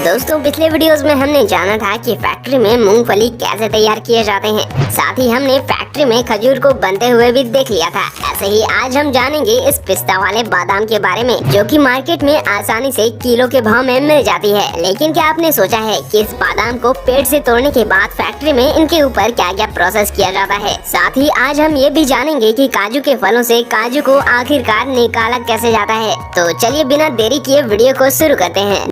दोस्तों पिछले वीडियोस में हमने जाना था कि फैक्ट्री में मूंगफली कैसे तैयार किए जाते हैं। साथ ही हमने फैक्ट्री में खजूर को बनते हुए भी देख लिया था। ऐसे ही आज हम जानेंगे इस पिस्ता वाले बादाम के बारे में, जो कि मार्केट में आसानी से किलो के भाव में मिल जाती है। लेकिन क्या आपने सोचा है कि इस बादाम को पेड़ से तोड़ने के बाद फैक्ट्री में इनके ऊपर क्या क्या प्रोसेस किया जाता है। साथ ही आज हम ये भी जानेंगे कि काजू के फलों से काजू को आखिरकार निकाला कैसे जाता है। तो चलिए बिना देरी किए वीडियो को शुरू करते हैं।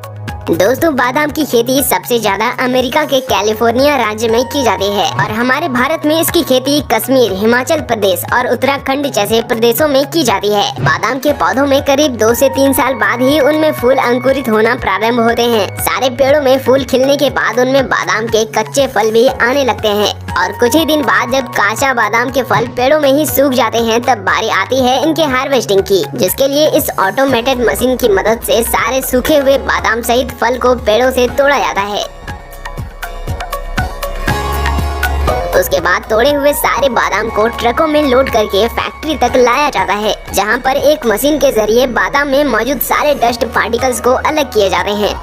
दोस्तों बादाम की खेती सबसे ज्यादा अमेरिका के कैलिफोर्निया राज्य में की जाती है और हमारे भारत में इसकी खेती कश्मीर, हिमाचल प्रदेश और उत्तराखंड जैसे प्रदेशों में की जाती है। बादाम के पौधों में करीब 2 से 3 साल बाद ही उनमें फूल अंकुरित होना प्रारंभ होते हैं। सारे पेड़ों में फूल खिलने के बाद उनमें बादाम के कच्चे फल भी आने लगते हैं और कुछ ही दिन बाद जब काचा बादाम के फल पेड़ों में ही सूख जाते हैं तब बारी आती है इनके हार्वेस्टिंग की, जिसके लिए इस ऑटोमेटेड मशीन की मदद से सारे सूखे हुए बादाम सहित फल को पेड़ों से तोड़ा जाता है। उसके बाद तोड़े हुए सारे बादाम को ट्रकों में लोड करके फैक्ट्री तक लाया जाता है, जहां पर एक मशीन के जरिए बादाम में मौजूद सारे डस्ट पार्टिकल्स को अलग किए जाते हैं,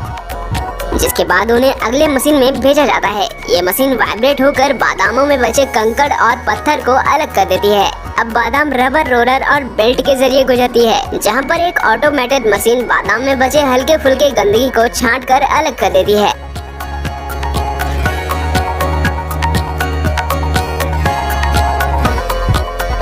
जिसके बाद उन्हें अगले मशीन में भेजा जाता है। ये मशीन वाइब्रेट होकर बादामों में बचे कंकड़ और पत्थर को अलग कर देती है। अब बादाम रबर रोलर और बेल्ट के जरिए गुजरती है, जहां पर एक ऑटोमेटेड मशीन बादाम में बचे हल्के फुल्के गंदगी को छांटकर अलग कर देती है।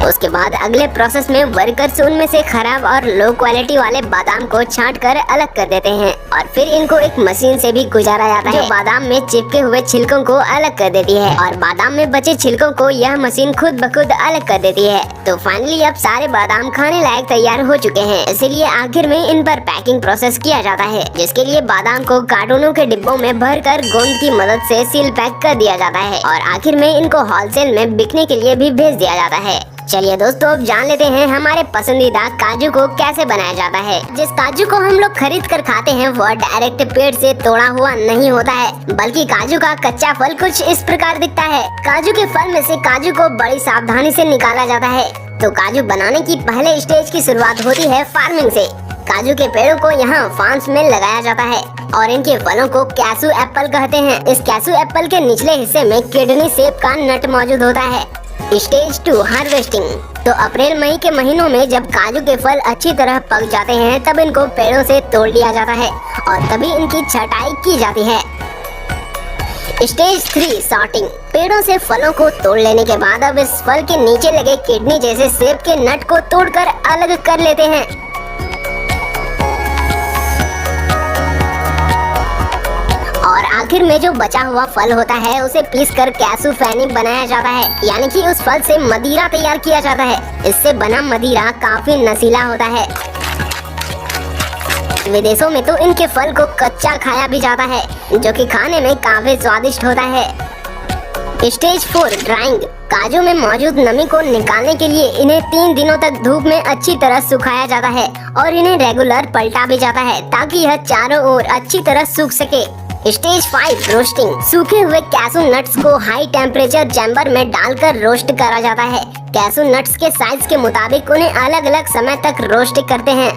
उसके बाद अगले प्रोसेस में वर्कर्स उनमें से खराब और लो क्वालिटी वाले बादाम को छांट कर अलग कर देते हैं और फिर इनको एक मशीन से भी गुजारा जाता है, जो बादाम में चिपके हुए छिलकों को अलग कर देती है और बादाम में बचे छिलकों को यह मशीन खुद ब खुद अलग कर देती है। तो फाइनली अब सारे बादाम खाने लायक तैयार हो चुके हैं। इसीलिए आखिर में इन पर पैकिंग प्रोसेस किया जाता है, जिसके लिए बादाम को कार्टूनों के डिब्बों में भरकर गोंद की मदद से सील पैक कर दिया जाता है और आखिर में इनको होलसेल में बिकने के लिए भी भेज दिया जाता है। चलिए दोस्तों अब जान लेते हैं हमारे पसंदीदा काजू को कैसे बनाया जाता है। जिस काजू को हम लोग खरीद कर खाते हैं वह डायरेक्ट पेड़ से तोड़ा हुआ नहीं होता है, बल्कि काजू का कच्चा फल कुछ इस प्रकार दिखता है। काजू के फल में से काजू को बड़ी सावधानी से निकाला जाता है। तो काजू बनाने की पहले स्टेज की शुरुआत होती है फार्मिंग से। काजू के पेड़ों को यहाँ फार्म्स में लगाया जाता है और इनके फलों को कैसू एप्पल कहते हैं। इस कैसू एप्पल के निचले हिस्से में किडनी शेप का नट मौजूद होता है। Stage 2 harvesting. तो अप्रैल मई के महीनों में जब काजू के फल अच्छी तरह पक जाते हैं तब इनको पेड़ों से तोड़ लिया जाता है और तभी इनकी छटाई की जाती है। Stage 3 sorting. पेड़ों से फलों को तोड़ लेने के बाद अब इस फल के नीचे लगे किडनी जैसे शेप के नट को तोड़कर अलग कर लेते हैं। और आखिर में जो बचा हुआ फल होता है उसे पीसकर कैसू फैनी बनाया जाता है, यानी कि उस फल से मदिरा तैयार किया जाता है। इससे बना मदिरा काफी नशीला होता है। विदेशों में तो इनके फल को कच्चा खाया भी जाता है, जो कि खाने में काफी स्वादिष्ट होता है। Stage 4 drawing. काजू में मौजूद नमी को निकालने के लिए इन्हें 3 दिनों तक धूप में अच्छी तरह सुखाया जाता है और इन्हें रेगुलर पलटा भी जाता है ताकि यह चारों ओर अच्छी तरह सूख सके। Stage 5 roasting. सूखे हुए कैसू नट्स को हाई टेम्परेचर चैम्बर में डालकर रोस्ट करा जाता है। कैसू नट्स के साइज के मुताबिक उन्हें अलग अलग समय तक रोस्ट करते हैं।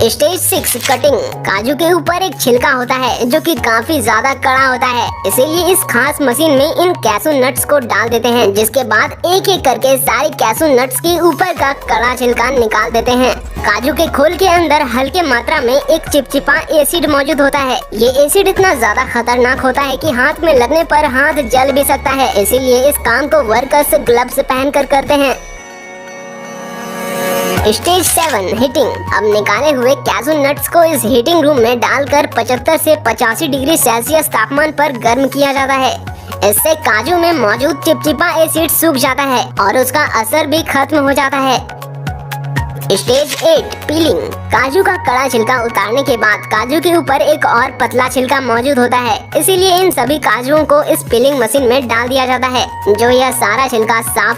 Stage 6 cutting. काजू के ऊपर एक छिलका होता है जो कि काफी ज्यादा कड़ा होता है, इसीलिए इस खास मशीन में इन कैसू नट्स को डाल देते हैं, जिसके बाद एक एक करके सारे कैसू नट्स के ऊपर का कड़ा छिलका निकाल देते हैं। काजू के खोल के अंदर हल्के मात्रा में एक चिपचिपा एसिड मौजूद होता है। ये एसिड इतना ज्यादा खतरनाक होता है कि हाथ में लगने पर हाथ जल भी सकता है, इसीलिए इस काम को वर्कर्स ग्लव्स पहनकर करते हैं। Stage 7 heating. अब निकाले हुए कैसू नट्स को इस हीटिंग रूम में डालकर 75 से 85 डिग्री सेल्सियस तापमान पर गर्म किया जाता है। इससे काजू में मौजूद चिपचिपा एसिड सूख जाता है और उसका असर भी खत्म हो जाता है। Stage 8 piling. काजू का कड़ा छिलका उतारने के बाद काजू के ऊपर एक और पतला छिलका मौजूद होता है, इसीलिए इन सभी काजुओं को इस पीलिंग मशीन में डाल दिया जाता है, जो यह सारा छिलका साफ